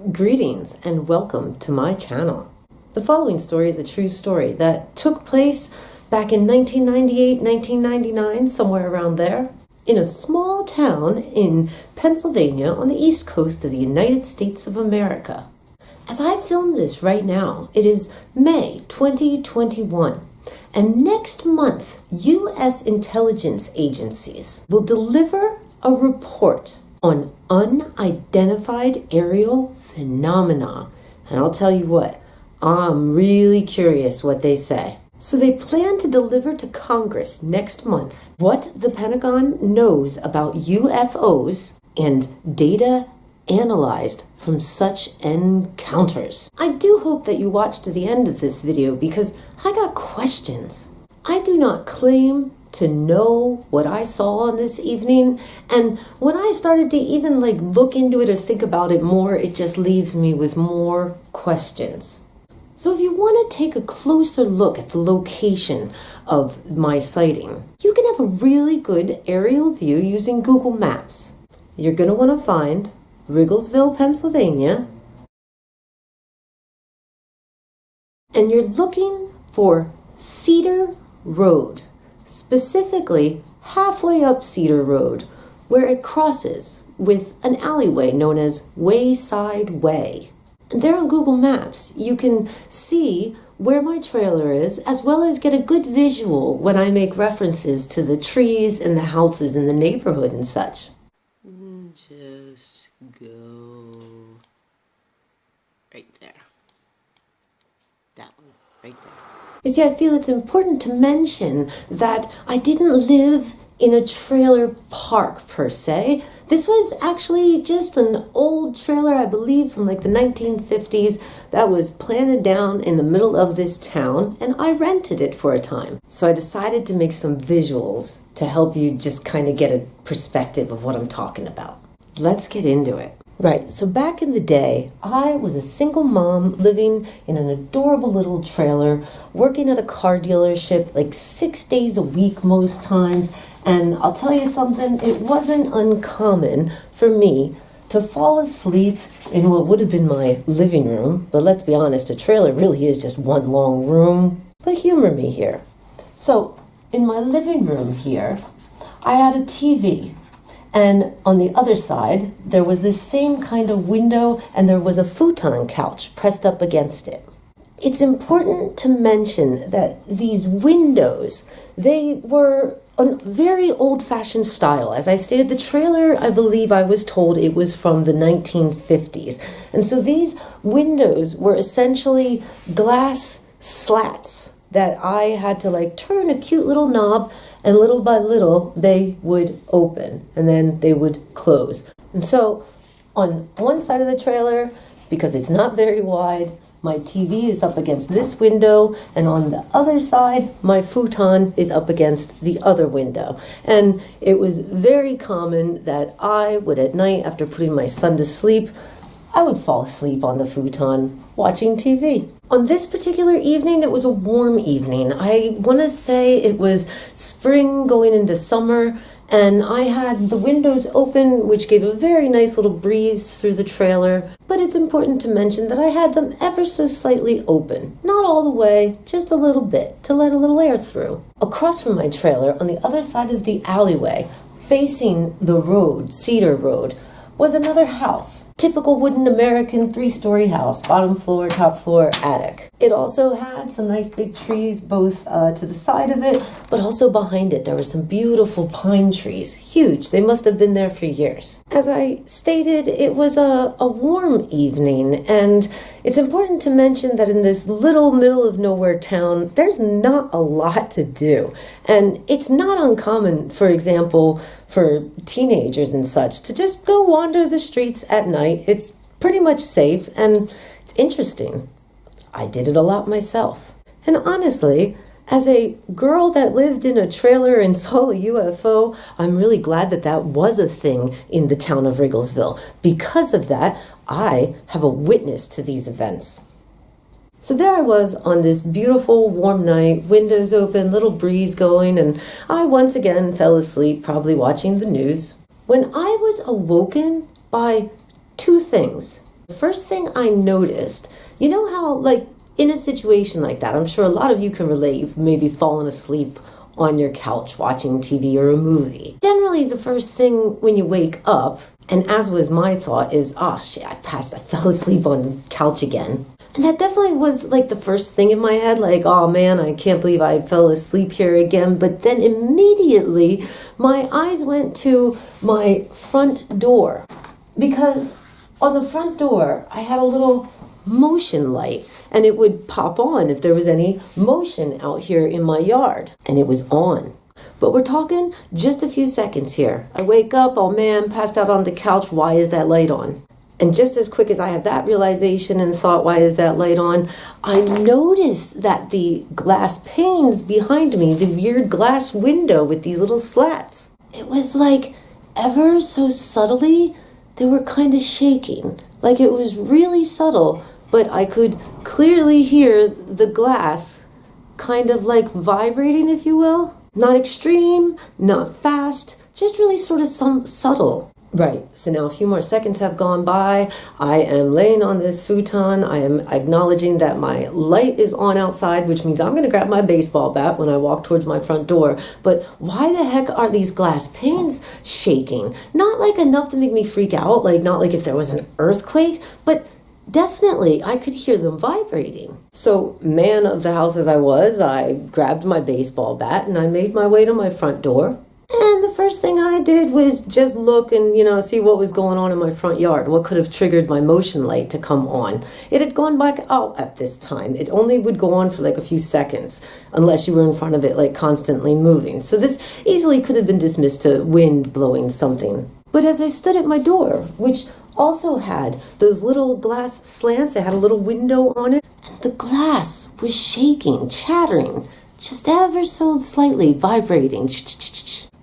Greetings and welcome to my channel. The following story is a true story that took place back in 1998, 1999, somewhere around there, in a small town in Pennsylvania on the east coast of the United States of America. As I film this right now, it is May 2021, and next month, U.S. intelligence agencies will deliver a report on unidentified aerial phenomena. And I'll tell you what, I'm really curious what they say. So they plan to deliver to Congress next month what the Pentagon knows about UFOs and data analyzed from such encounters. I do hope that you watch to the end of this video because I got questions. I do not claim to know what I saw on this evening, and when I started to even look into it or think about it more, it just leaves me with more questions. So if you want to take a closer look at the location of my sighting, you can have a really good aerial view using Google Maps. You're going to want to find Wrigglesville, Pennsylvania, and you're looking for Cedar Road. Specifically, halfway up Cedar Road, where it crosses with an alleyway known as Wayside Way. And there on Google Maps, you can see where my trailer is, as well as get a good visual when I make references to the trees and the houses in the neighborhood and such. Just go right there. That one, right there. You see, I feel it's important to mention that I didn't live in a trailer park per se. This was actually just an old trailer, I believe, from the 1950s that was planted down in the middle of this town, and I rented it for a time. So I decided to make some visuals to help you just kind of get a perspective of what I'm talking about. Let's get into it. Right, so back in the day, I was a single mom living in an adorable little trailer, working at a car dealership 6 days a week most times, and I'll tell you something, it wasn't uncommon for me to fall asleep in what would have been my living room, but let's be honest, a trailer really is just one long room. But humor me here. So, in my living room here, I had a TV. And on the other side, there was this same kind of window, and there was a futon couch pressed up against it. It's important to mention that these windows, they were a very old-fashioned style. As I stated, the trailer, I believe I was told it was from the 1950s. And so these windows were essentially glass slats that I had to turn a cute little knob, and little by little they would open and then they would close. And so on one side of the trailer, because it's not very wide, my TV is up against this window, and on the other side, my futon is up against the other window. And it was very common that I would at night, after putting my son to sleep, I would fall asleep on the futon watching TV. On this particular evening, it was a warm evening. I want to say it was spring going into summer, and I had the windows open, which gave a very nice little breeze through the trailer. But it's important to mention that I had them ever so slightly open. Not all the way, just a little bit, to let a little air through. Across from my trailer, on the other side of the alleyway, facing the road, Cedar Road, was another house. Typical wooden American 3-story house, bottom floor, top floor, attic. It also had some nice big trees both to the side of it, but also behind it there were some beautiful pine trees. Huge. They must have been there for years. As I stated, it was a warm evening, and it's important to mention that in this little middle of nowhere town, there's not a lot to do. And it's not uncommon, for example, for teenagers and such to just go wander the streets at night. It's pretty much safe, and it's interesting. I did it a lot myself. And honestly, as a girl that lived in a trailer and saw a UFO, I'm really glad that that was a thing in the town of Wrigglesville. Because of that, I have a witness to these events. So there I was on this beautiful warm night, windows open, little breeze going, and I once again fell asleep, probably watching the news, when I was awoken by two things First thing I noticed, you know how, like, in a situation like that, I'm sure a lot of you can relate. You've maybe fallen asleep on your couch watching TV or a movie. Generally, the first thing when you wake up, and as was my thought, is, oh shit, I fell asleep on the couch again. And that definitely was like the first thing in my head, like, oh man, I can't believe I fell asleep here again. But then immediately my eyes went to my front door, because on the front door I had a little motion light, and it would pop on if there was any motion out here in my yard, and it was on. But we're talking just a few seconds here. I wake up, oh man, passed out on the couch, why is that light on? And just as quick as I have that realization and thought, why is that light on? I noticed that the glass panes behind me, the weird glass window with these little slats, it was like ever so subtly, they were kind of shaking. Like it was really subtle, but I could clearly hear the glass kind of like vibrating, if you will. Not extreme, not fast, just really sort of some subtle. Right, so now a few more seconds have gone by. I am laying on this futon. I am acknowledging that my light is on outside, which means I'm going to grab my baseball bat when I walk towards my front door. But why the heck are these glass panes shaking? Not like enough to make me freak out, like not like if there was an earthquake, but definitely I could hear them vibrating. So, man of the house as I was, I grabbed my baseball bat and I made my way to my front door. And the first thing I did was just look and, see what was going on in my front yard. What could have triggered my motion light to come on? It had gone back out at this time. It only would go on for like a few seconds, unless you were in front of it, like constantly moving. So this easily could have been dismissed to wind blowing something. But as I stood at my door, which also had those little glass slants, it had a little window on it, and the glass was shaking, chattering, just ever so slightly vibrating.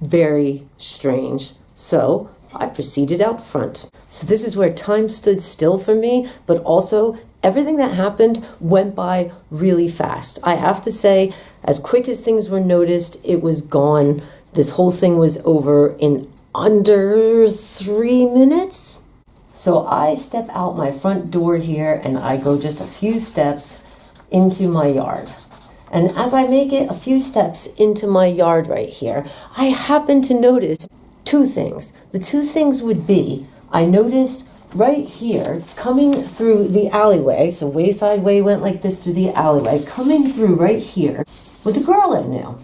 Very strange. So I proceeded out front. So this is where time stood still for me, but also everything that happened went by really fast. I have to say, as quick as things were noticed, it was gone. This whole thing was over in under 3 minutes. So I step out my front door here and I go just a few steps into my yard. And as I make it a few steps into my yard right here, I happen to notice two things. The two things would be, I noticed right here, coming through the alleyway, so Wayside Way went like this through the alleyway, coming through right here, was a girl I knew.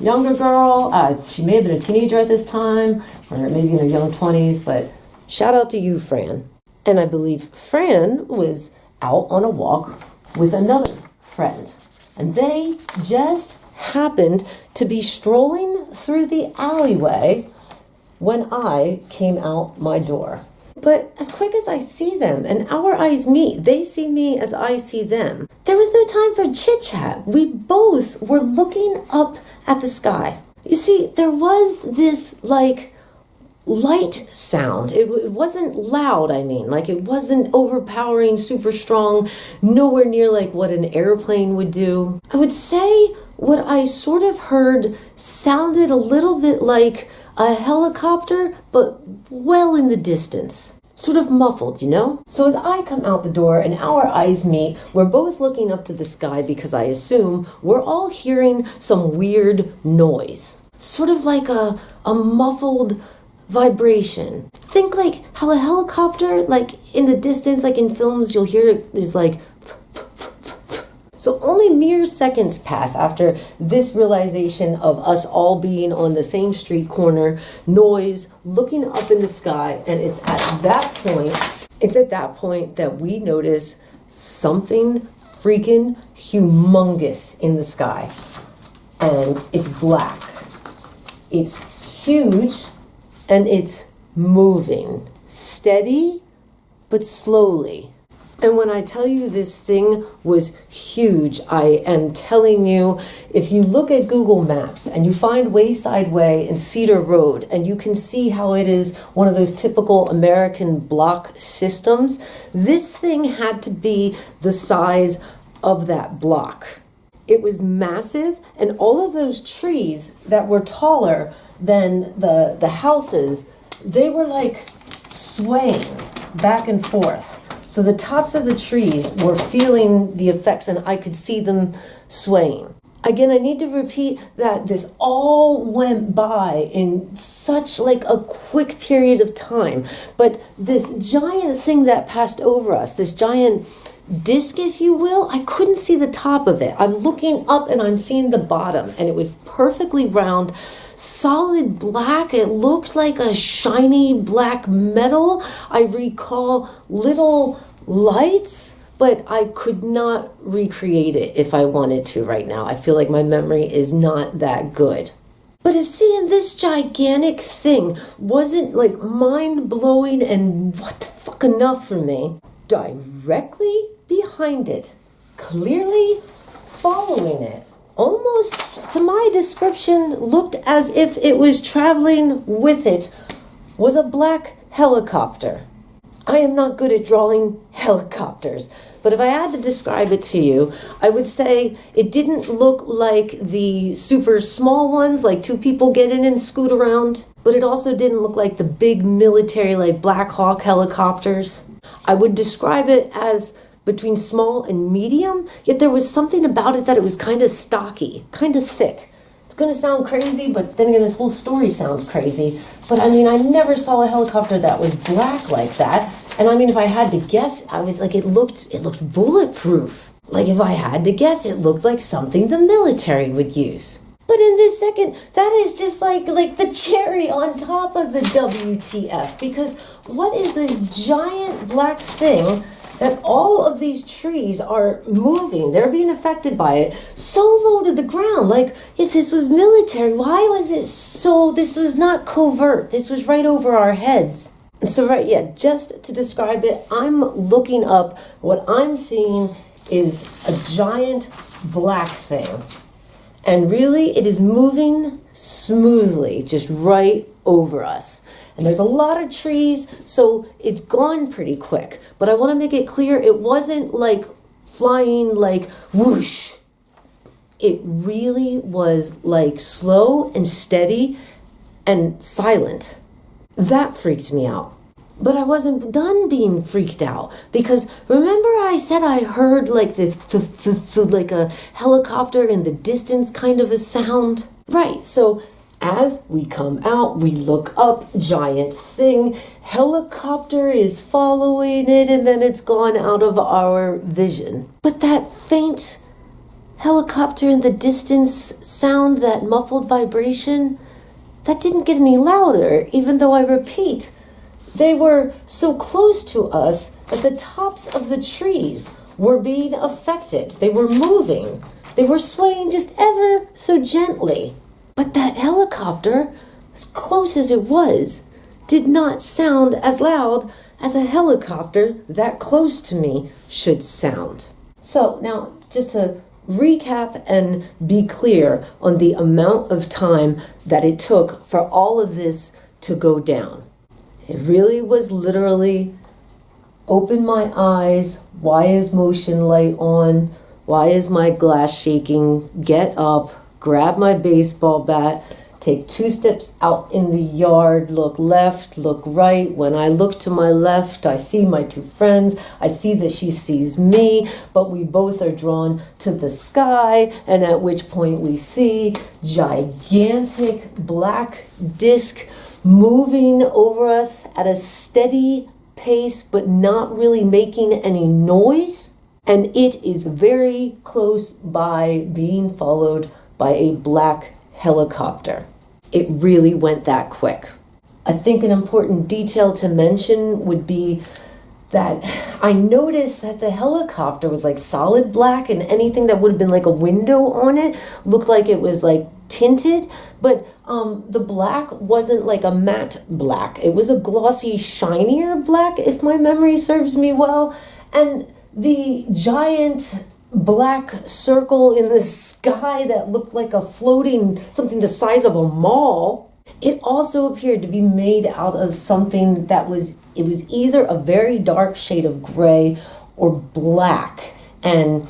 Younger girl, she may have been a teenager at this time, or maybe in her young 20s, but shout out to you, Fran. And I believe Fran was out on a walk with another friend. And they just happened to be strolling through the alleyway when I came out my door. But as quick as I see them and our eyes meet, they see me as I see them. There was no time for chit-chat. We both were looking up at the sky. You see, there was this light sound. It wasn't loud, like it wasn't overpowering, super strong, nowhere near like what an airplane would do. I would say what I sort of heard sounded a little bit like a helicopter, but well in the distance. Sort of muffled, So as I come out the door and our eyes meet, we're both looking up to the sky because I assume we're all hearing some weird noise. Sort of like a muffled vibration. Think like how a helicopter, like in the distance, like in films, you'll hear it is like. So only mere seconds pass after this realization of us all being on the same street corner, noise, looking up in the sky, and it's at that point that we notice something freaking humongous in the sky. And it's black. It's huge. And it's moving, steady, but slowly. And when I tell you this thing was huge, I am telling you, if you look at Google Maps and you find Wayside Way and Cedar Road, and you can see how it is one of those typical American block systems, this thing had to be the size of that block. It was massive, and all of those trees that were taller than the houses, they were like swaying back and forth, So the tops of the trees were feeling the effects and I could see them swaying. Again, I need to repeat that this all went by in such like a quick period of time. But this giant thing that passed over us, this giant disc, if you will, I couldn't see the top of it. I'm looking up and I'm seeing the bottom, and it was perfectly round, solid black. It looked like a shiny black metal. I recall little lights, but I could not recreate it if I wanted to right now. I feel like my memory is not that good. But if seeing this gigantic thing wasn't like mind-blowing and what the fuck enough for me, directly behind it, clearly following it, almost to my description, looked as if it was traveling with it, was a black helicopter. I am not good at drawing helicopters, but if I had to describe it to you, I would say it didn't look like the super small ones, like two people get in and scoot around, but it also didn't look like the big military, like Black Hawk helicopters. I would describe it as between small and medium, yet there was something about it that it was kind of stocky, kind of thick. It's going to sound crazy, but then again, this whole story sounds crazy. But I mean, I never saw a helicopter that was black like that. And I mean, if I had to guess, I was like, it looked bulletproof. Like if I had to guess, it looked like something the military would use. But in this second, that is just like the cherry on top of the WTF. Because what is this giant black thing that all of these trees are moving? They're being affected by it so low to the ground. Like if this was military, why was it so, this was not covert. This was right over our heads. And so just to describe it, I'm looking up, what I'm seeing is a giant black thing. And really, it is moving smoothly, just right over us. And there's a lot of trees, so it's gone pretty quick. But I want to make it clear, it wasn't like flying like whoosh. It really was like slow and steady and silent. That freaked me out. But I wasn't done being freaked out, because remember I said I heard like this like a helicopter in the distance kind of a sound? Right, so as we come out, we look up, giant thing, helicopter is following it, and then it's gone out of our vision. But that faint helicopter in the distance sound, that muffled vibration, that didn't get any louder, even though I repeat, they were so close to us that the tops of the trees were being affected. They were moving. They were swaying just ever so gently. But that helicopter, as close as it was, did not sound as loud as a helicopter that close to me should sound. So now, just to recap and be clear on the amount of time that it took for all of this to go down. It really was literally open my eyes. Why is motion light on? Why is my glass shaking? Get up, grab my baseball bat, take 2 steps out in the yard, look left, look right. When I look to my left, I see my 2 friends. I see that she sees me, but we both are drawn to the sky, and at which point we see gigantic black disc moving over us at a steady pace, but not really making any noise. And it is very close by being followed by a black helicopter. It really went that quick. I think an important detail to mention would be that I noticed that the helicopter was like solid black, and anything that would have been like a window on it looked like it was like tinted, but the black wasn't like a matte black. It was a glossy, shinier black, if my memory serves me well. And the giant black circle in the sky that looked like a floating, something the size of a mall, it also appeared to be made out of something that was either a very dark shade of gray or black. And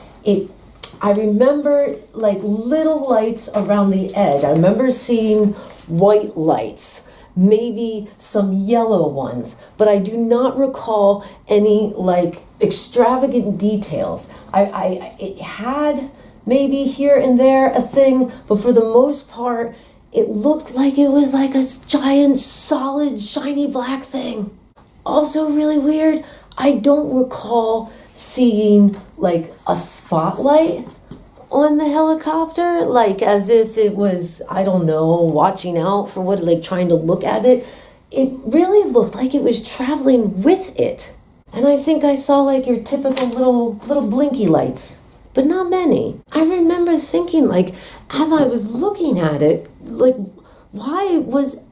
I remember like little lights around the edge. I remember seeing white lights, maybe some yellow ones, but I do not recall any like extravagant details. It had maybe here and there a thing, but for the most part, it looked like it was like a giant, solid, shiny black thing. Also really weird, I don't recall seeing like a spotlight on the helicopter, like as if it was, I don't know, watching out for what, like trying to look at it. It really looked like it was traveling with it. And I think I saw like your typical little blinky lights, but not many. I remember thinking, like, as I was looking at it, like, why was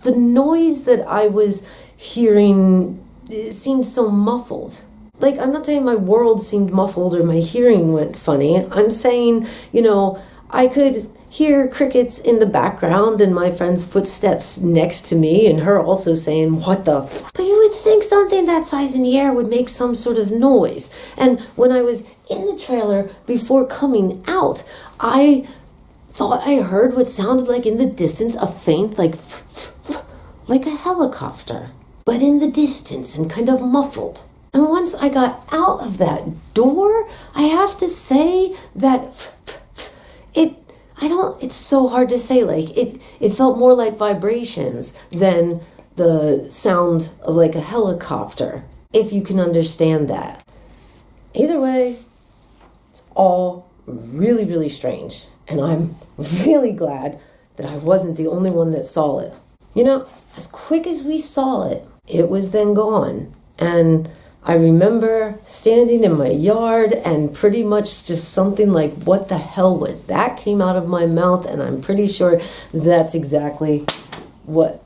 the noise that I was hearing, it seemed so muffled? Like, I'm not saying my world seemed muffled or my hearing went funny. I'm saying, I could hear crickets in the background and my friend's footsteps next to me and her also saying, what the f-? But you would think something that size in the air would make some sort of noise. And when I was in the trailer before coming out, I thought I heard what sounded like in the distance a faint, like a helicopter, but in the distance and kind of muffled. And once I got out of that door, I have to say that it's so hard to say, like, it felt more like vibrations than the sound of like a helicopter, if you can understand that. Either way, it's all really, really strange. And I'm really glad that I wasn't the only one that saw it. As quick as we saw it, it was then gone. And I remember standing in my yard and pretty much just something like, what the hell was that, came out of my mouth, and I'm pretty sure that's exactly what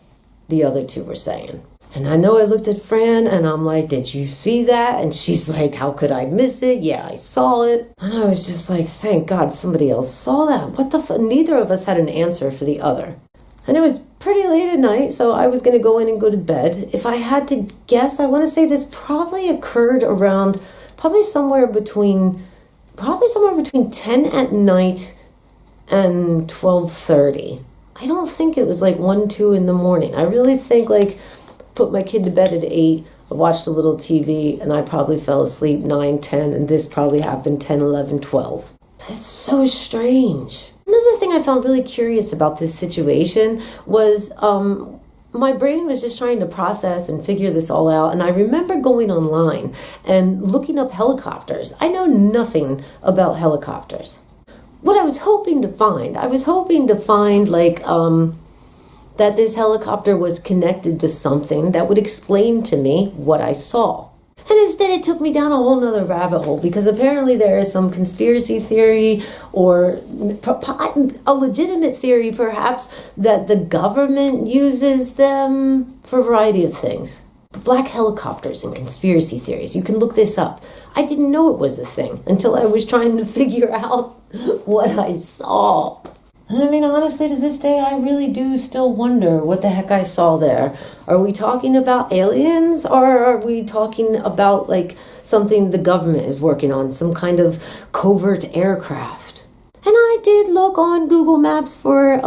the other two were saying. And I know I looked at Fran and I'm like, did you see that? And she's like, how could I miss it? Yeah, I saw it. And I was just like, thank God somebody else saw that. What the fuck? Neither of us had an answer for the other. And it was pretty late at night, so I was going to go in and go to bed. If I had to guess, I want to say this probably occurred around, somewhere between 10 at night and 12:30. I don't think it was like 1, 2 in the morning. I really think like put my kid to bed at 8, I watched a little TV, and I probably fell asleep 9, 10, and this probably happened 10, 11, 12. But it's so strange. Another thing I found really curious about this situation was my brain was just trying to process and figure this all out. And I remember going online and looking up helicopters. I know nothing about helicopters. What I was hoping to find like that this helicopter was connected to something that would explain to me what I saw. And instead it took me down a whole nother rabbit hole, because apparently there is some conspiracy theory or a legitimate theory perhaps that the government uses them for a variety of things. Black helicopters and conspiracy theories. You can look this up. I didn't know it was a thing until I was trying to figure out what I saw. And I mean, honestly, to this day, I really do still wonder what the heck I saw there. Are we talking about aliens, or are we talking about like something the government is working on, some kind of covert aircraft? And I did look on Google Maps for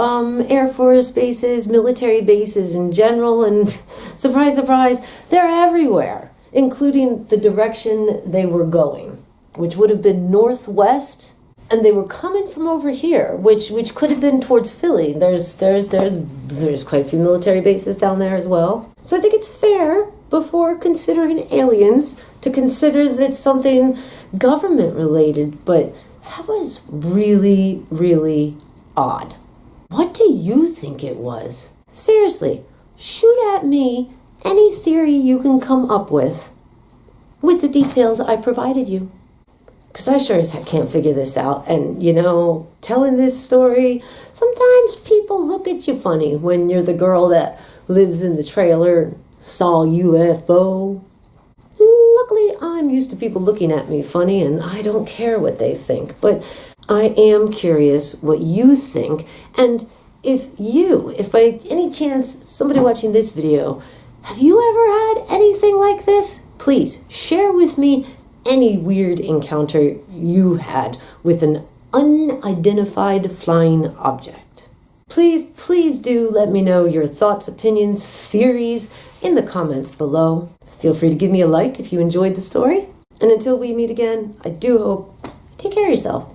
Air Force bases, military bases in general, and surprise, surprise, they're everywhere, including the direction they were going, which would have been northwest. And they were coming from over here, which could have been towards Philly. There's quite a few military bases down there as well. So I think it's fair, before considering aliens, to consider that it's something government related. But that was really, really odd. What do you think it was? Seriously, shoot at me any theory you can come up with the details I provided you. Because I sure as heck can't figure this out. And, telling this story, sometimes people look at you funny when you're the girl that lives in the trailer and saw UFO. Luckily, I'm used to people looking at me funny, and I don't care what they think. But I am curious what you think. And if by any chance somebody watching this video, have you ever had anything like this? Please share with me any weird encounter you had with an unidentified flying object. Please do let me know your thoughts, opinions, theories in the comments below. Feel free to give me a like if you enjoyed the story. And until we meet again, I do hope you take care of yourself.